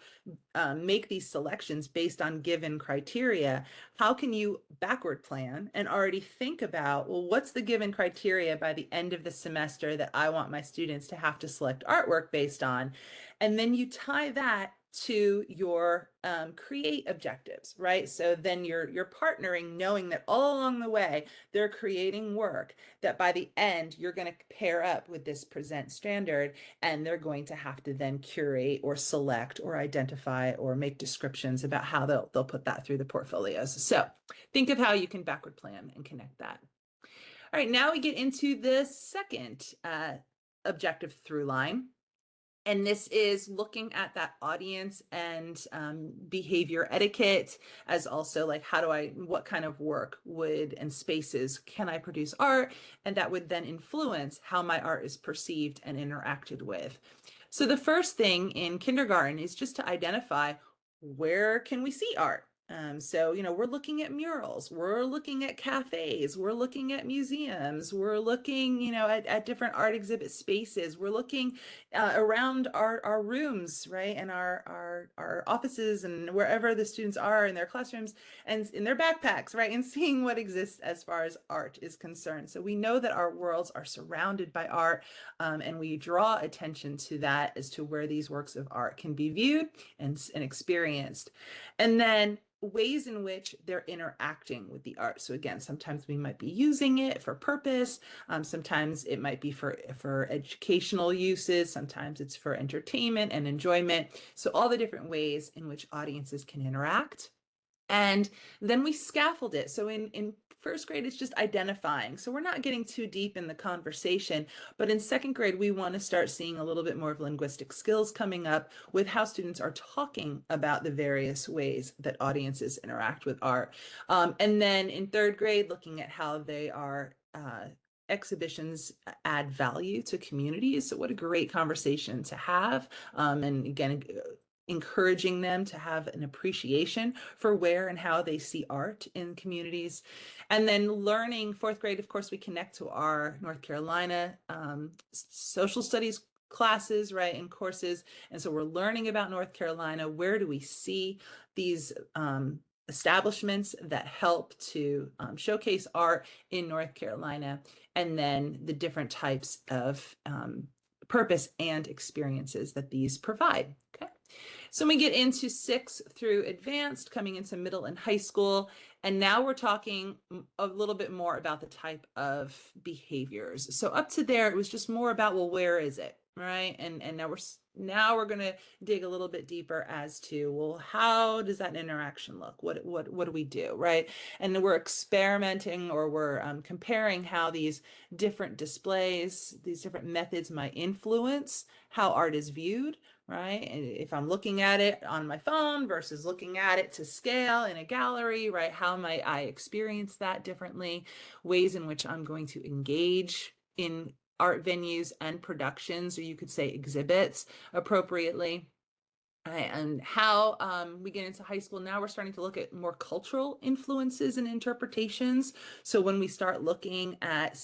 make these selections based on given criteria, how can you backward plan and already think about, well, what's the given criteria by the end of the semester that I want my students to have to select artwork based on? And then you tie that to your create objectives, right? So then you're partnering, knowing that all along the way they're creating work that by the end you're going to pair up with this present standard, and they're going to have to then curate or select or identify or make descriptions about how they'll put that through the portfolios. So think of how you can backward plan and connect that. All right, now we get into the second objective through line. And this is looking at that audience and behavior etiquette, as also like what kind of work would and spaces can I produce art? And that would then influence how my art is perceived and interacted with. So the first thing in kindergarten is just to identify, where can we see art? So, we're looking at murals, we're looking at cafes, we're looking at museums, we're looking, at different art exhibit spaces, we're looking around our rooms, right? And our offices and wherever the students are in their classrooms and in their backpacks, right? And seeing what exists as far as art is concerned. So we know that our worlds are surrounded by art, and we draw attention to that as to where these works of art can be viewed and experienced. And then ways in which they're interacting with the art. So again, sometimes we might be using it for purpose. Sometimes it might be for educational uses. Sometimes it's for entertainment and enjoyment. So all the different ways in which audiences can interact. And then we scaffold it. So in first grade, it's just identifying. So we're not getting too deep in the conversation, but in second grade, we want to start seeing a little bit more of linguistic skills coming up with how students are talking about the various ways that audiences interact with art. And then in third grade, looking at how they are exhibitions add value to communities. So what a great conversation to have. And again, encouraging them to have an appreciation for where and how they see art in communities. And then learning, fourth grade, of course, we connect to our North Carolina social studies classes, right, and courses. And so we're learning about North Carolina. Where do we see these establishments that help to showcase art in North Carolina? And then the different types of purpose and experiences that these provide. Okay. So we get into 6th through advanced, coming into middle and high school. And now we're talking a little bit more about the type of behaviors. So up to there, it was just more about, well, where is it? Right. And now we're going to dig a little bit deeper as to, well, how does that interaction look? What do we do? Right. And we're experimenting, or we're comparing how these different displays, these different methods might influence how art is viewed. Right. And if I'm looking at it on my phone versus looking at it to scale in a gallery, right, how might I experience that differently? Ways in which I'm going to engage in art venues and productions, or you could say exhibits, appropriately. And how we get into high school, now we're starting to look at more cultural influences and interpretations. So when we start looking at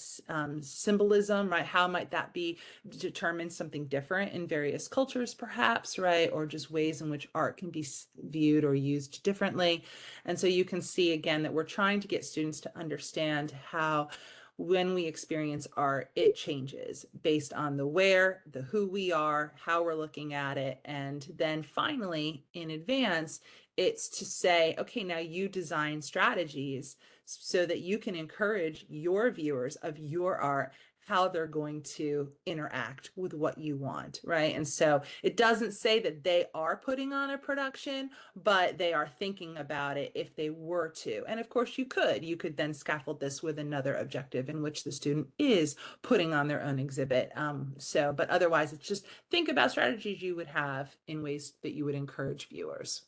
symbolism, right, how might that be determine something different in various cultures, perhaps, right, or just ways in which art can be viewed or used differently. And so you can see again that we're trying to get students to understand how, when we experience art, it changes based on the where, the who we are, how we're looking at it. And then finally, in advance, it's to say, okay, now you design strategies so that you can encourage your viewers of your art, how they're going to interact with what you want, right? And so it doesn't say that they are putting on a production, but they are thinking about it if they were to. And of course you could then scaffold this with another objective in which the student is putting on their own exhibit. But otherwise it's just think about strategies you would have in ways that you would encourage viewers.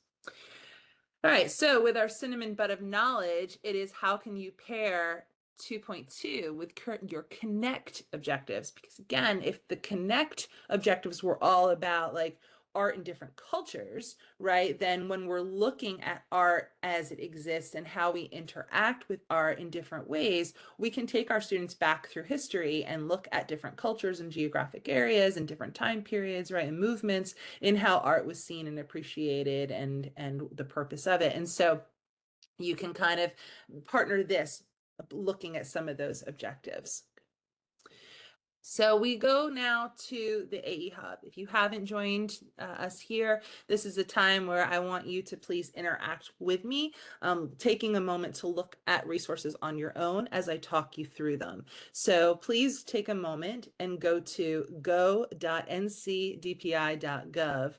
All right, so with our cinnamon bud of knowledge, it is how can you pair 2.2 with your connect objectives? Because again, if the connect objectives were all about like art in different cultures, right? Then when we're looking at art as it exists and how we interact with art in different ways, we can take our students back through history and look at different cultures and geographic areas and different time periods, right? And movements in how art was seen and appreciated and the purpose of it. And so you can kind of partner this looking at some of those objectives. So we go now to the AE Hub. If you haven't joined us here, this is a time where I want you to please interact with me, taking a moment to look at resources on your own as I talk you through them. So please take a moment and go to go.ncdpi.gov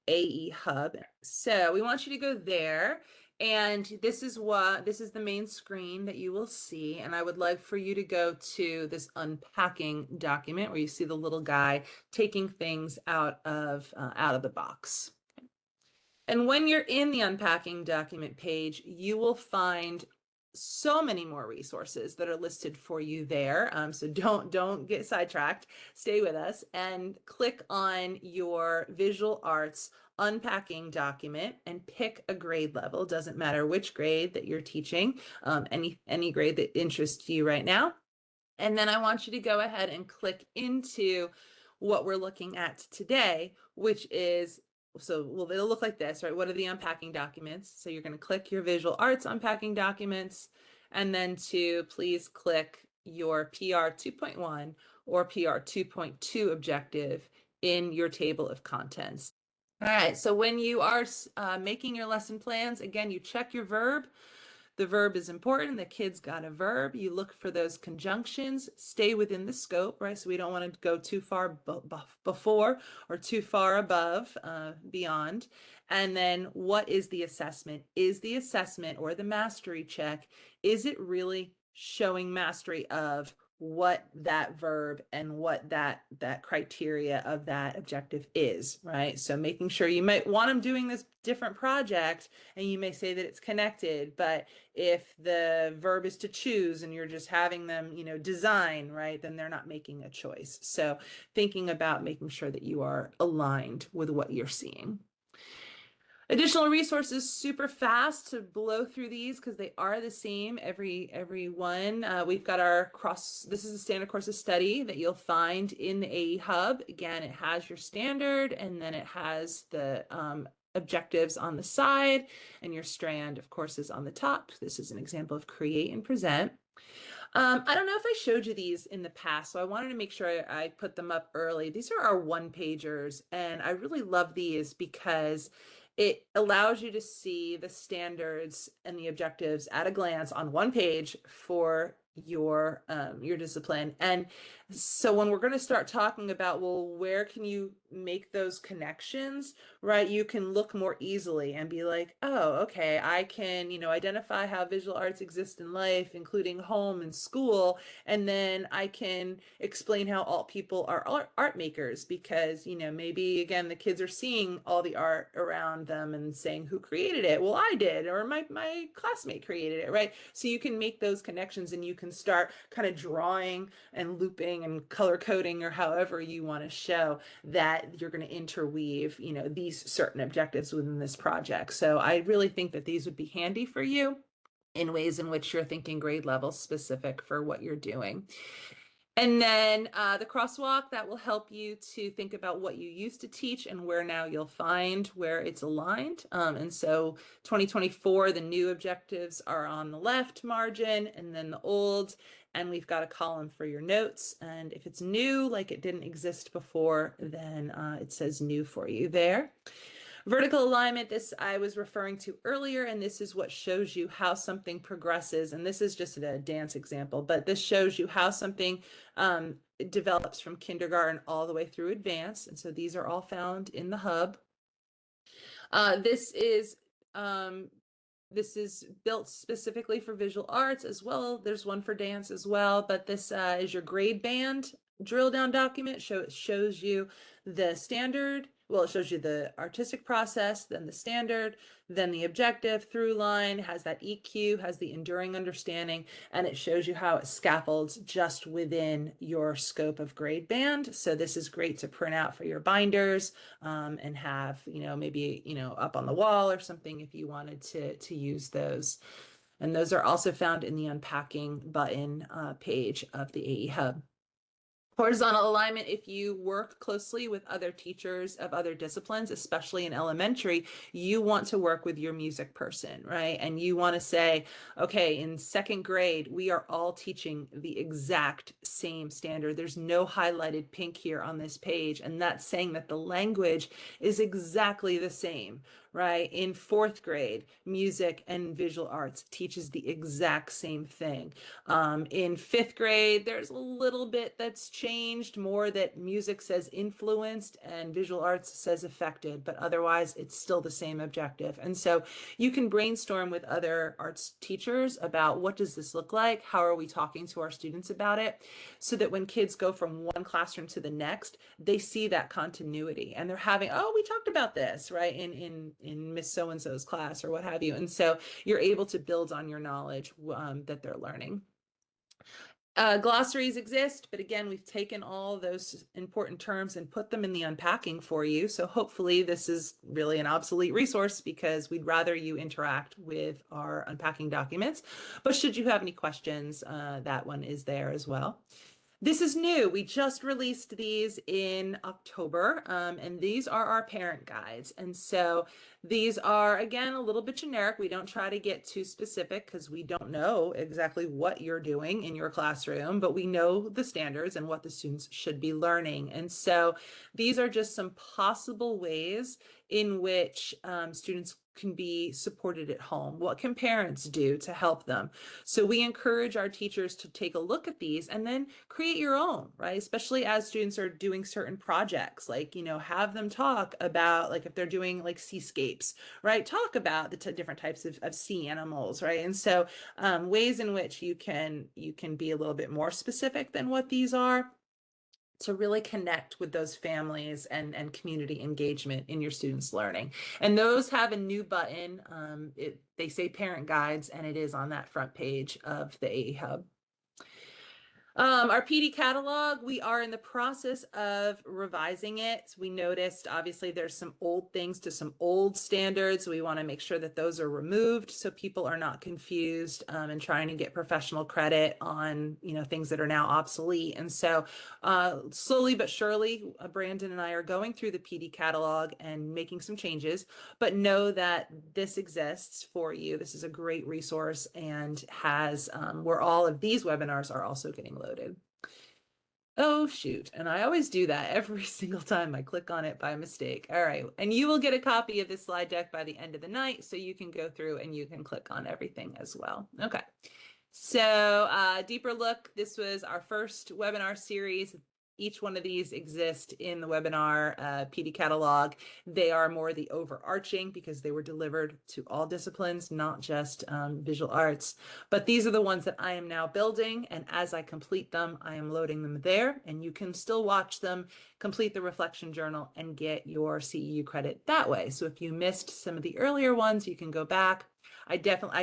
AE Hub. So we want you to go there And this is the main screen that you will see. And I would like for you to go to this unpacking document where you see the little guy taking things out of the box. And when you're in the unpacking document page, you will find so many more resources that are listed for you there. So don't get sidetracked. Stay with us and click on your visual arts unpacking document and pick a grade level. Doesn't matter which grade that you're teaching, any grade that interests you right now. And then I want you to go ahead and click into what we're looking at today, which is, well, it'll look like this, right? What are the unpacking documents? So you're going to click your visual arts unpacking documents, and then please click your PR 2.1 or PR 2.2 objective in your table of contents. All right, so when you are making your lesson plans, again, you check your verb. The verb is important. The kid's got a verb. You look for those conjunctions, stay within the scope, right? So we don't want to go too far before or too far above, beyond. And then what is the assessment? Is the assessment or the mastery check, is it really showing mastery of what that verb and what that criteria of that objective is, right? So making sure, you might want them doing this different project and you may say that it's connected, but if the verb is to choose and you're just having them, design, right, then they're not making a choice. So thinking about making sure that you are aligned with what you're seeing. Additional resources, super fast to blow through these because they are the same every one. We've got this is a standard course of study that you'll find in the AE Hub. Again, it has your standard and then it has the objectives on the side, and your strand, of course, is on the top. This is an example of create and present. I don't know if I showed you these in the past, so I wanted to make sure I put them up early. These are our one-pagers, and I really love these because it allows you to see the standards and the objectives at a glance on one page for your discipline. And so when we're going to start talking about, well, where can you make those connections, right? You can look more easily and be like, oh, okay, I can, identify how visual arts exist in life, including home and school. And then I can explain how all people are art makers because, maybe again, the kids are seeing all the art around them and saying, who created it? Well, I did, or my classmate created it, right? So you can make those connections and you can start kind of drawing and looping and color coding or however you want to show that you're going to interweave, these certain objectives within this project. So I really think that these would be handy for you in ways in which you're thinking grade level specific for what you're doing. And then the crosswalk, that will help you to think about what you used to teach and where now you'll find where it's aligned. And so 2024, the new objectives are on the left margin and then the old, and we've got a column for your notes. And if it's new, like it didn't exist before, then it says new for you there. Vertical alignment, this I was referring to earlier, and this is what shows you how something progresses. And this is just a dance example, but this shows you how something develops from kindergarten all the way through advanced. And so these are all found in the hub. This is built specifically for visual arts as well. There's one for dance as well, but this is your grade band drill down document. It shows you the standard. Well, it shows you the artistic process, then the standard, then the objective through line, has that EQ, has the enduring understanding, and it shows you how it scaffolds just within your scope of grade band. So this is great to print out for your binders and have, maybe, up on the wall or something if you wanted to use those. And those are also found in the unpacking button page of the AE Hub. Horizontal alignment, if you work closely with other teachers of other disciplines, especially in elementary, you want to work with your music person, right? And you want to say, okay, in second grade, we are all teaching the exact same standard. There's no highlighted pink here on this page. And that's saying that the language is exactly the same, right? In fourth grade, music and visual arts teaches the exact same thing. In fifth grade, there's a little bit that's changed, more that music says influenced and visual arts says affected, but otherwise it's still the same objective. And so you can brainstorm with other arts teachers about what does this look like? How are we talking to our students about it? So that when kids go from one classroom to the next, they see that continuity and they're having, oh, we talked about this, right? In Miss So-and-so's class or what have you. And so you're able to build on your knowledge that they're learning. Glossaries exist, but again, we've taken all those important terms and put them in the unpacking for you. So hopefully this is really an obsolete resource because we'd rather you interact with our unpacking documents. But should you have any questions, that one is there as well. This is new. We just released these in October, and these are our parent guides. And so these are, again, a little bit generic. We don't try to get too specific because we don't know exactly what you're doing in your classroom, but we know the standards and what the students should be learning. And so these are just some possible ways in which students can be supported at home. What can parents do to help them? So we encourage our teachers to take a look at these and then create your own, right? Especially as students are doing certain projects, like, have them talk about, like if they're doing like seascapes, right? Talk about the different types of sea animals, right? And so ways in which you can be a little bit more specific than what these are to really connect with those families and community engagement in your students' learning. And those have a new button. They say parent guides, and it is on that front page of the AE Hub. Our PD catalog, we are in the process of revising it. We noticed, obviously, there's some old things to some old standards. We want to make sure that those are removed so people are not confused and trying to get professional credit on, things that are now obsolete. And so slowly but surely, Brandon and I are going through the PD catalog and making some changes, but know that this exists for you. This is a great resource and has where all of these webinars are also getting loaded. Oh, shoot. And I always do that every single time I click on it by mistake. All right. And you will get a copy of this slide deck by the end of the night, so you can go through and you can click on everything as well. Okay. So deeper look, this was our first webinar series. Each one of these exist in the webinar PD catalog. They are more the overarching because they were delivered to all disciplines, not just visual arts. But these are the ones that I am now building. And as I complete them, I am loading them there. And you can still watch them, complete the reflection journal, and get your CEU credit that way. So if you missed some of the earlier ones, you can go back. I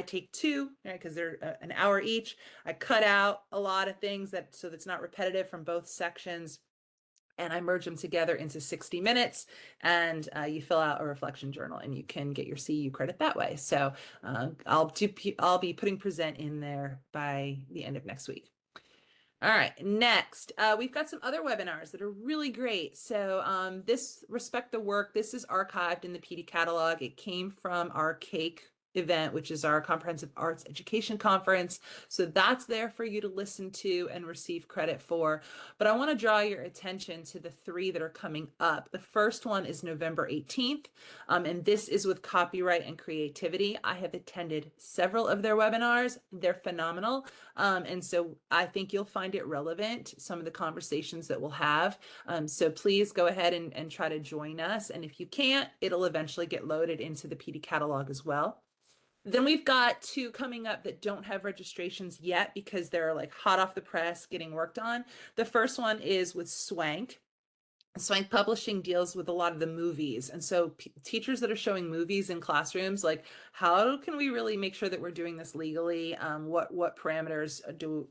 take two, right, because they're an hour each. I cut out a lot of things so that's not repetitive from both sections, and I merge them together into 60 minutes, and you fill out a reflection journal and you can get your CEU credit that way. So I'll be putting present in there by the end of next week. All right, next, we've got some other webinars that are really great. So this Respect the Work, this is archived in the PD catalog. It came from our CAKE event, which is our Comprehensive Arts Education Conference. So that's there for you to listen to and receive credit for. But I want to draw your attention to the three that are coming up. The first one is November 18th, and this is with copyright and creativity. I have attended several of their webinars. They're phenomenal. And so I think you'll find it relevant, some of the conversations that we'll have. So please go ahead and try to join us. And if you can't, it'll eventually get loaded into the PD catalog as well. Then we've got two coming up that don't have registrations yet because they're like hot off the press getting worked on. The first one is with Swank. Swank Publishing deals with a lot of the movies. And so teachers that are showing movies in classrooms, like how can we really make sure that we're doing this legally? What parameters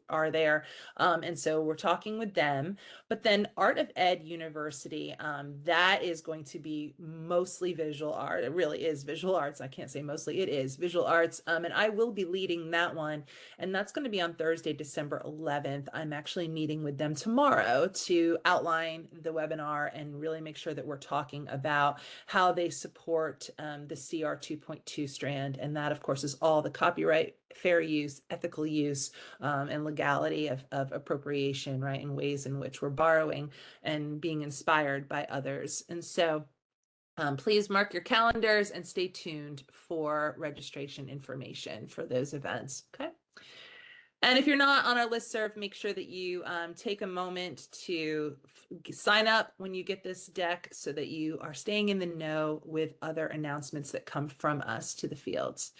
are there? And so we're talking with them. But then Art of Ed University, that is going to be mostly visual art. It really is visual arts. I can't say mostly, it is visual arts. And I will be leading that one. And that's going to be on Thursday, December 11th. I'm actually meeting with them tomorrow to outline the webinar and really make sure that we're talking about how they support the CR 2.2 strand. And that, of course, is all the copyright, fair use, ethical use, and legality of appropriation, right, in ways in which we're borrowing and being inspired by others. And so Please mark your calendars and stay tuned for registration information for those events. Okay. And if you're not on our listserv, make sure that you take a moment to sign up when you get this deck so that you are staying in the know with other announcements that come from us to the fields.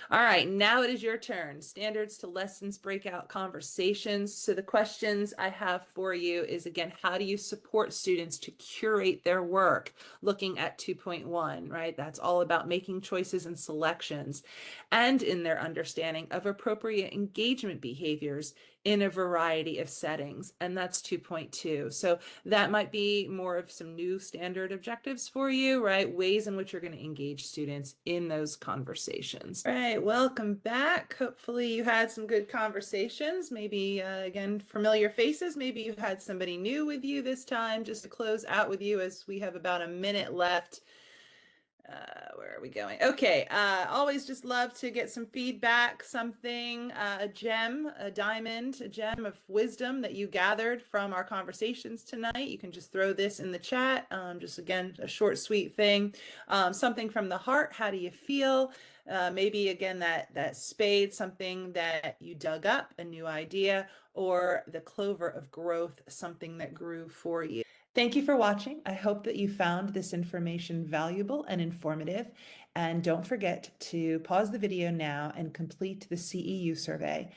All right, now it is your turn. Standards to lessons, breakout conversations. So the questions I have for you is, again, how do you support students to curate their work? Looking at 2.1, right? That's all about making choices and selections and in their understanding of appropriate engagement behaviors in a variety of settings. And that's 2.2. So that might be more of some new standard objectives for you, right? Ways in which you're going to engage students in those conversations. All right, welcome back. Hopefully you had some good conversations. Maybe, again, familiar faces. Maybe you had somebody new with you this time. Just to close out with you, as we have about a minute left. Where are we going? Okay. Always just love to get some feedback, something, a gem, a diamond, a gem of wisdom that you gathered from our conversations tonight. You can just throw this in the chat. Just again, a short, sweet thing. Something from the heart. How do you feel? Maybe again, that spade, something that you dug up, a new idea, or the clover of growth, something that grew for you. Thank you for watching. I hope that you found this information valuable and informative. And don't forget to pause the video now and complete the CEU survey.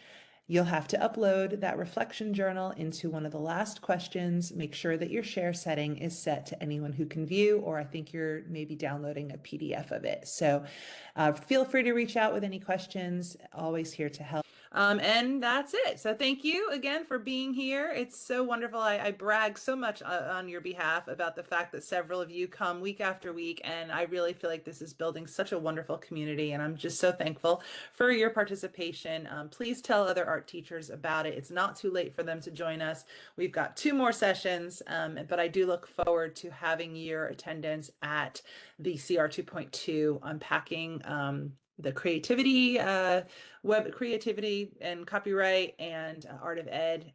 You'll have to upload that reflection journal into one of the last questions. Make sure that your share setting is set to anyone who can view, or I think you're maybe downloading a PDF of it. So feel free to reach out with any questions. Always here to help. And that's it. So thank you again for being here. It's so wonderful. I brag so much on your behalf about the fact that several of you come week after week, and I really feel like this is building such a wonderful community, and I'm just so thankful for your participation. Please tell other art teachers about it. It's not too late for them to join us. We've got 2 more sessions, but I do look forward to having your attendance at the CR 2.2 Unpacking the creativity, web creativity and copyright and art of ed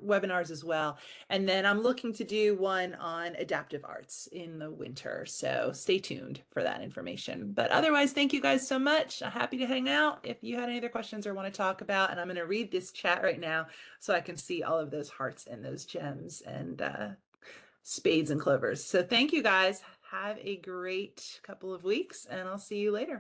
webinars as well. And then I'm looking to do one on adaptive arts in the winter. So stay tuned for that information. But otherwise, thank you guys so much. I'm happy to hang out if you had any other questions or want to talk about. And I'm going to read this chat right now so I can see all of those hearts and those gems and spades and clovers. So thank you guys. Have a great couple of weeks, and I'll see you later.